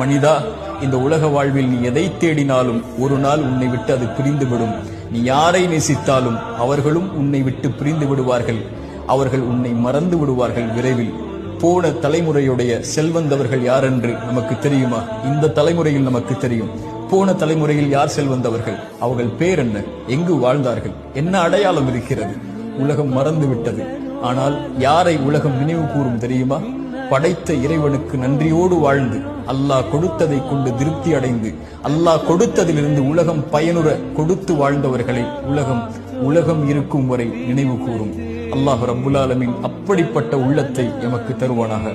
மனிதா, இந்த உலக வாழ்வில் நீ எதை தேடினாலும் ஒரு நாள் உன்னை விட்டு அது பிரிந்துவிடும். நீ யாரை நேசித்தாலும் அவர்களும் உன்னை விட்டு பிரிந்து விடுவார்கள். அவர்கள் உன்னை மறந்து விடுவார்கள் விரைவில். போன தலைமுறையுடைய செல்வந்தவர்கள் யார் என்று நமக்கு தெரியுமா? இந்த தலைமுறையில் நமக்கு தெரியும். போன தலைமுறையில் யார் செல்வந்தவர்கள்? அவர்கள் பேர் என்ன? எங்கு வாழ்ந்தார்கள்? என்ன அடையாளம் இருக்கிறது? உலகம் மறந்து விட்டது. ஆனால் யாரை உலகம் நினைவு கூறும் தெரியுமா? படைத்த இறைவனுக்கு நன்றியோடு வாழ்ந்து அல்லாஹ் கொடுத்ததை கொண்டு திருப்தி அடைந்து அல்லாஹ் கொடுத்ததிலிருந்து உலகம் பயனுற கொடுத்து வாழ்ந்தவர்களை உலகம் இருக்கும் வரை நினைவு கூறும். அல்லாஹ் ரப்புல் ஆலமீன் அப்படிப்பட்ட உள்ளத்தை எமக்கு தருவானாக.